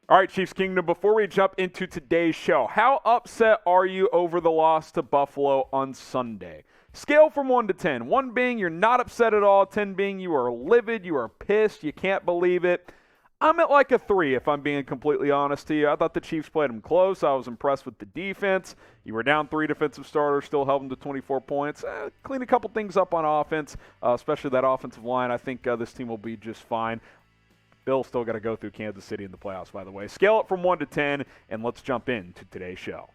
All right, Chiefs Kingdom, before we jump into today's show, how upset are you over the loss to Buffalo on Sunday? Scale from 1 to 10. 1 being you're not upset at all, 10 being you are livid, you are pissed, you can't believe it. I'm at like a 3 if I'm being completely honest to you. I thought the Chiefs played them close. I was impressed with the defense. You were down 3 defensive starters, still held them to 24 points. Clean a couple things up on offense, especially that offensive line. I think this team will be just fine. Bill's still got to go through Kansas City in the playoffs, by the way. Scale it from 1 to 10, and let's jump into today's show.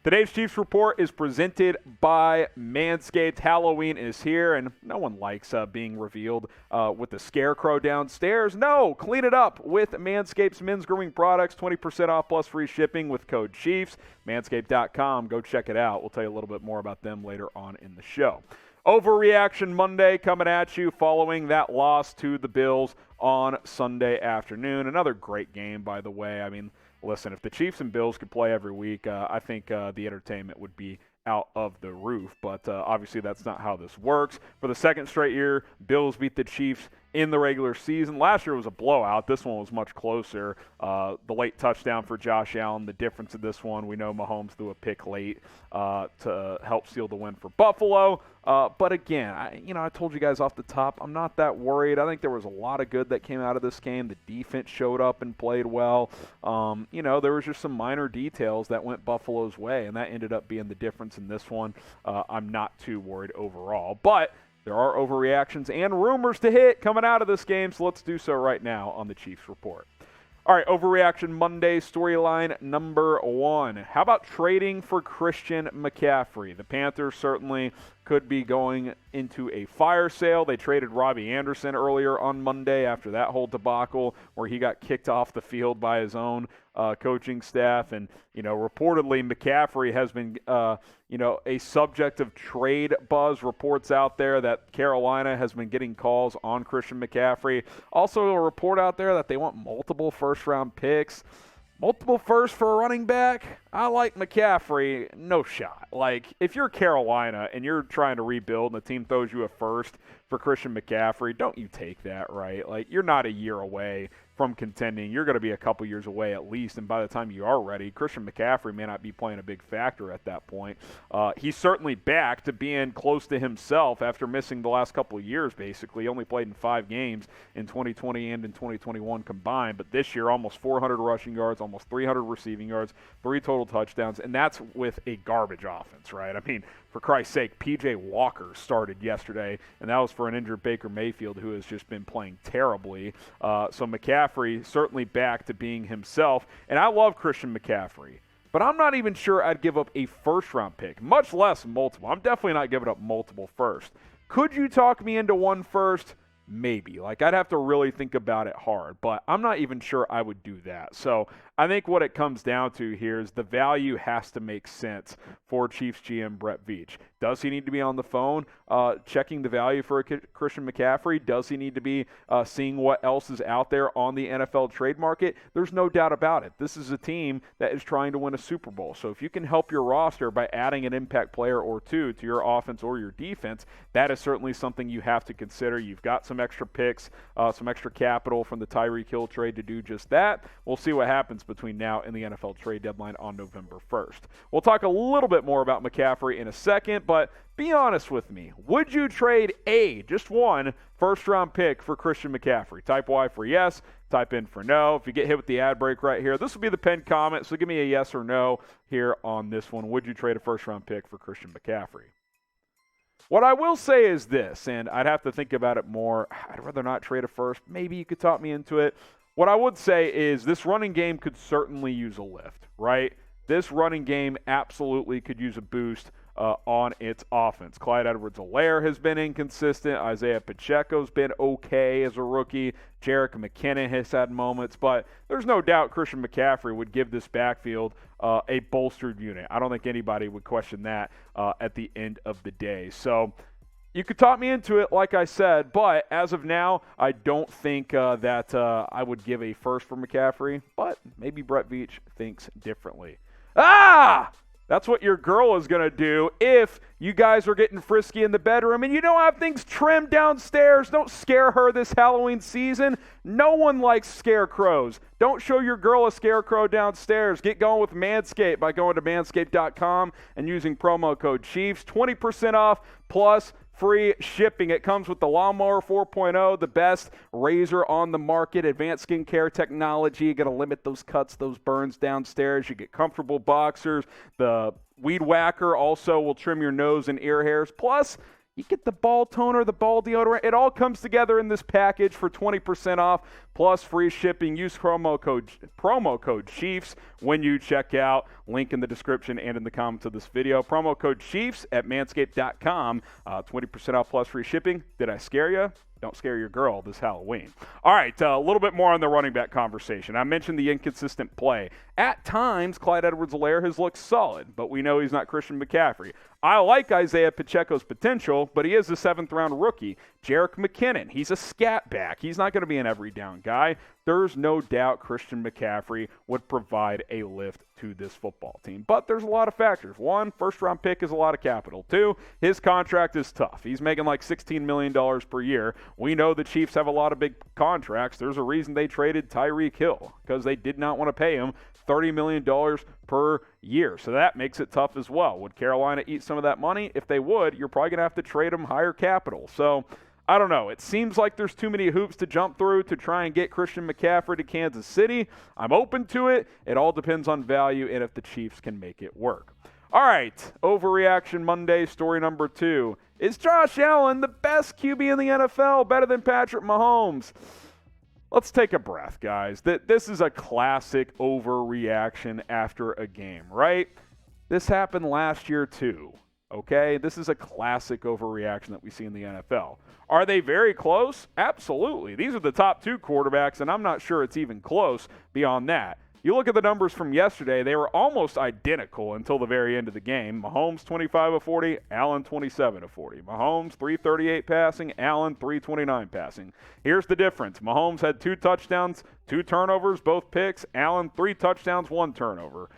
Today's Chiefs Report is presented by Manscaped. Halloween is here, and no one likes being revealed with the scarecrow downstairs. No, clean it up with Manscaped's men's grooming products. 20% off plus free shipping with code Chiefs. Manscaped.com. Go check it out. We'll tell you a little bit more about them later on in the show. Overreaction Monday coming at you following that loss to the Bills on Sunday afternoon. Another great game, by the way. I mean, listen, if the Chiefs and Bills could play every week, I think the entertainment would be out of the roof. But obviously that's not how this works. For the second straight year, Bills beat the Chiefs in the regular season. Last year was a blowout. This one was much closer. The late touchdown for Josh Allen, the difference of this one, we know Mahomes threw a pick late to help seal the win for Buffalo. But again, I told you guys off the top, I'm not that worried. I think there was a lot of good that came out of this game. The defense showed up and played well. There was just some minor details that went Buffalo's way, and that ended up being the difference in this one. I'm not too worried overall. But there are overreactions and rumors to hit coming out of this game, so let's do so right now on the Chiefs Report. All right, Overreaction Monday storyline number 1. How about trading for Christian McCaffrey? The Panthers certainly could be going into a fire sale. They traded Robbie Anderson earlier on Monday after that whole debacle where he got kicked off the field by his own coaching staff. And, reportedly McCaffrey has been, a subject of trade buzz. Reports out there that Carolina has been getting calls on Christian McCaffrey. Also a report out there that they want multiple first-round picks. Multiple firsts for a running back? I like McCaffrey. No shot. Like, if you're Carolina and you're trying to rebuild and the team throws you a first for Christian McCaffrey, don't you take that, right? Like, you're not a year away from contending. You're going to be a couple years away at least, and by the time you are ready, Christian McCaffrey may not be playing a big factor at that point. He's certainly back to being close to himself after missing the last couple of years, basically. He only played in 5 games in 2020 and in 2021 combined, but this year almost 400 rushing yards, almost 300 receiving yards, 3 total touchdowns, and that's with a garbage offense, right? I mean, for Christ's sake, P.J. Walker started yesterday, and that was for an injured Baker Mayfield who has just been playing terribly. So McCaffrey certainly back to being himself. And I love Christian McCaffrey, but I'm not even sure I'd give up a first-round pick, much less multiple. I'm definitely not giving up multiple first. Could you talk me into one first? Maybe. Like, I'd have to really think about it hard, but I'm not even sure I would do that. So I think what it comes down to here is the value has to make sense for Chiefs GM Brett Veach. Does he need to be on the phone checking the value for a Christian McCaffrey? Does he need to be seeing what else is out there on the NFL trade market? There's no doubt about it. This is a team that is trying to win a Super Bowl. So if you can help your roster by adding an impact player or two to your offense or your defense, that is certainly something you have to consider. You've got some extra picks, some extra capital from the Tyreek Hill trade to do just that. We'll see what happens between now and the NFL trade deadline on November 1st. We'll talk a little bit more about McCaffrey in a second, but be honest with me. Would you trade just one first-round pick for Christian McCaffrey? Type Y for yes, type in for no. If you get hit with the ad break right here, this will be the pinned comment, so give me a yes or no here on this one. Would you trade a first-round pick for Christian McCaffrey? What I will say is this, and I'd have to think about it more. I'd rather not trade a first. Maybe you could talk me into it. What I would say is this running game could certainly use a lift, right? This running game absolutely could use a boost on its offense. Clyde Edwards-Helaire has been inconsistent. Isaiah Pacheco's been okay as a rookie. Jerick McKinnon has had moments, but there's no doubt Christian McCaffrey would give this backfield a bolstered unit. I don't think anybody would question that at the end of the day. So you could talk me into it, like I said, but as of now, I don't think that I would give a first for McCaffrey, but maybe Brett Veach thinks differently. That's what your girl is going to do if you guys are getting frisky in the bedroom and you don't have things trimmed downstairs. Don't scare her this Halloween season. No one likes scarecrows. Don't show your girl a scarecrow downstairs. Get going with Manscaped by going to manscaped.com and using promo code Chiefs. 20% off plus free shipping. It comes with the Lawnmower 4.0, the best razor on the market, advanced skincare technology. You got to limit those cuts, those burns downstairs. You get comfortable boxers. The Weed Whacker also will trim your nose and ear hairs. Plus, you get the ball toner, the ball deodorant. It all comes together in this package for 20% off plus free shipping. Use promo code Chiefs when you check out. Link in the description and in the comments of this video. Promo code Chiefs at manscaped.com. 20% off plus free shipping. Did I scare you? Don't scare your girl this Halloween. All right, a little bit more on the running back conversation. I mentioned the inconsistent play. At times, Clyde Edwards-Helaire has looked solid, but we know he's not Christian McCaffrey. I like Isaiah Pacheco's potential, but he is a seventh-round rookie. Jerick McKinnon, he's a scat back. He's not going to be an every-down guy. There's no doubt Christian McCaffrey would provide a lift to this football team. But there's a lot of factors. One, first-round pick is a lot of capital. Two, his contract is tough. He's making like $16 million per year. We know the Chiefs have a lot of big contracts. There's a reason they traded Tyreek Hill, because they did not want to pay him $30 million per year. So that makes it tough as well. Would Carolina eat some of that money? If they would, you're probably going to have to trade him higher capital. So I don't know. It seems like there's too many hoops to jump through to try and get Christian McCaffrey to Kansas City. I'm open to it. It all depends on value and if the Chiefs can make it work. All right, Overreaction Monday, story number 2. Is Josh Allen the best QB in the NFL, better than Patrick Mahomes? Let's take a breath, guys. This is a classic overreaction after a game, right? This happened last year too, okay? This is a classic overreaction that we see in the NFL. Are they very close? Absolutely. These are the top 2 quarterbacks, and I'm not sure it's even close beyond that. You look at the numbers from yesterday, they were almost identical until the very end of the game. Mahomes 25 of 40, Allen 27 of 40. Mahomes 338 passing, Allen 329 passing. Here's the difference. Mahomes had 2 touchdowns, 2 turnovers, both picks. Allen 3 touchdowns, 1 turnover.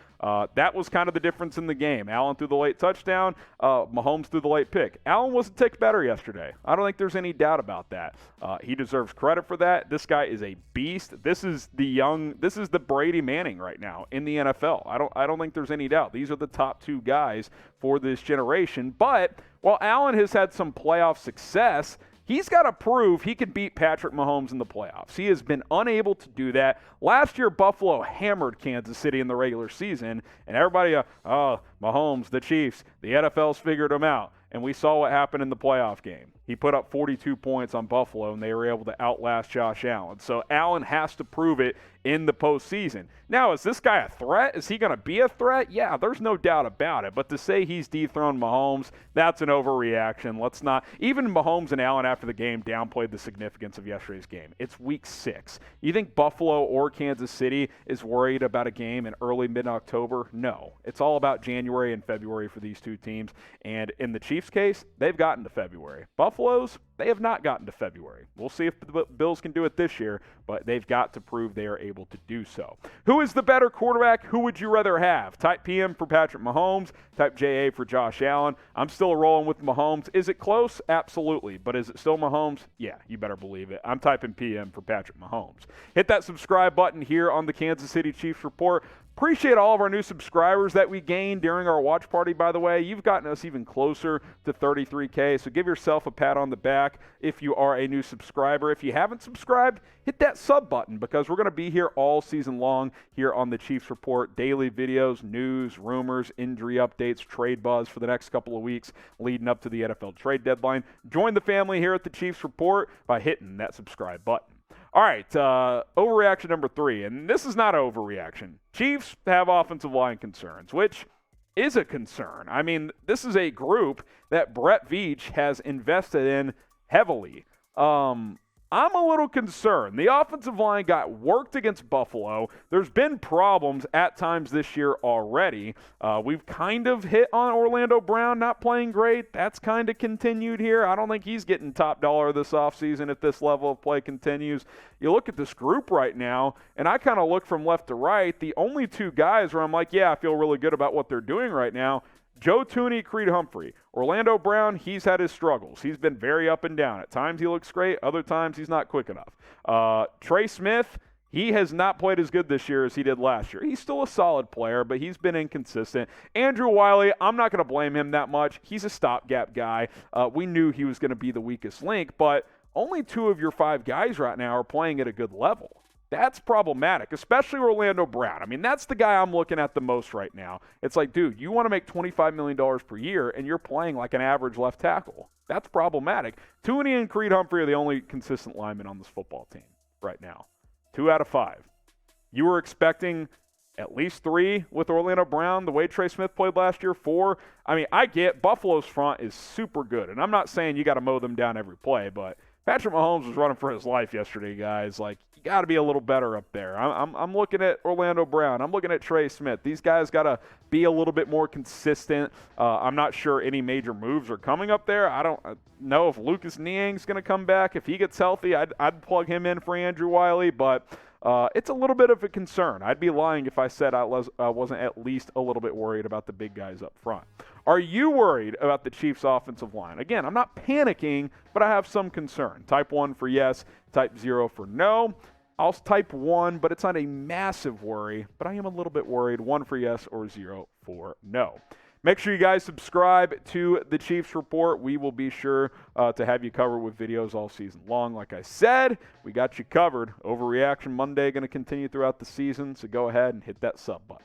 That was kind of the difference in the game. Allen threw the late touchdown, Mahomes threw the late pick. Allen was a tick better yesterday. I don't think there's any doubt about that. He deserves credit for that. This guy is a beast. This is the Brady Manning right now in the NFL. I don't think there's any doubt. These are the top 2 guys for this generation. But while Allen has had some playoff success, he's got to prove he can beat Patrick Mahomes in the playoffs. He has been unable to do that. Last year, Buffalo hammered Kansas City in the regular season, and everybody, Mahomes, the Chiefs, the NFL's figured him out. And we saw what happened in the playoff game. He put up 42 points on Buffalo, and they were able to outlast Josh Allen. So Allen has to prove it in the postseason. Now, is this guy a threat? Is he going to be a threat? Yeah, there's no doubt about it. But to say he's dethroned Mahomes, that's an overreaction. Let's not. Even Mahomes and Allen after the game downplayed the significance of yesterday's game. It's week 6. You think Buffalo or Kansas City is worried about a game in early mid-October? No. It's all about January and February for these 2 teams. And in the Chiefs' case, they've gotten to February. Buffalo's, they have not gotten to February. We'll see if the Bills can do it this year, but they've got to prove they are able to do so. Who is the better quarterback? Who would you rather have? Type PM for Patrick Mahomes. Type JA for Josh Allen. I'm still rolling with Mahomes. Is it close? Absolutely. But is it still Mahomes? Yeah, you better believe it. I'm typing PM for Patrick Mahomes. Hit that subscribe button here on the Kansas City Chiefs Report. Appreciate all of our new subscribers that we gained during our watch party, by the way. You've gotten us even closer to 33K, so give yourself a pat on the back if you are a new subscriber. If you haven't subscribed, hit that sub button because we're going to be here all season long here on the Chiefs Report. Daily videos, news, rumors, injury updates, trade buzz for the next couple of weeks leading up to the NFL trade deadline. Join the family here at the Chiefs Report by hitting that subscribe button. All right, overreaction number 3, and this is not an overreaction. Chiefs have offensive line concerns, which is a concern. I mean, this is a group that Brett Veach has invested in heavily. I'm a little concerned. The offensive line got worked against Buffalo. There's been problems at times this year already. We've kind of hit on Orlando Brown not playing great. That's kind of continued here. I don't think he's getting top dollar this offseason if this level of play continues. You look at this group right now, and I kind of look from left to right. The only two guys where I'm like, yeah, I feel really good about what they're doing right now, Joe Thuney, Creed Humphrey. Orlando Brown, he's had his struggles. He's been very up and down. At times he looks great. Other times he's not quick enough. Trey Smith, he has not played as good this year as he did last year. He's still a solid player, but he's been inconsistent. Andrew Wylie, I'm not going to blame him that much. He's a stopgap guy. We knew he was going to be the weakest link, but only 2 of your 5 guys right now are playing at a good level. That's problematic, especially Orlando Brown. I mean, that's the guy I'm looking at the most right now. It's like, dude, you want to make $25 million per year, and you're playing like an average left tackle. That's problematic. Thuney and Creed Humphrey are the only consistent linemen on this football team right now. 2 out of 5. You were expecting at least 3 with Orlando Brown, the way Trey Smith played last year, 4. I mean, I get Buffalo's front is super good, and I'm not saying you got to mow them down every play, but Patrick Mahomes was running for his life yesterday, guys. Like, you got to be a little better up there. I'm looking at Orlando Brown. I'm looking at Trey Smith. These guys got to be a little bit more consistent. I'm not sure any major moves are coming up there. I don't know if Lucas Niang's going to come back. If he gets healthy, I'd plug him in for Andrew Wylie, but it's a little bit of a concern. I'd be lying if I said I wasn't at least a little bit worried about the big guys up front. Are you worried about the Chiefs' offensive line? Again, I'm not panicking, but I have some concern. Type 1 for yes, type 0 for no. I'll type 1, but it's not a massive worry, but I am a little bit worried. 1 for yes or 0 for no. Make sure you guys subscribe to the Chiefs Report. We will be sure to have you covered with videos all season long. Like I said, we got you covered. Overreaction Monday going to continue throughout the season, so go ahead and hit that sub button.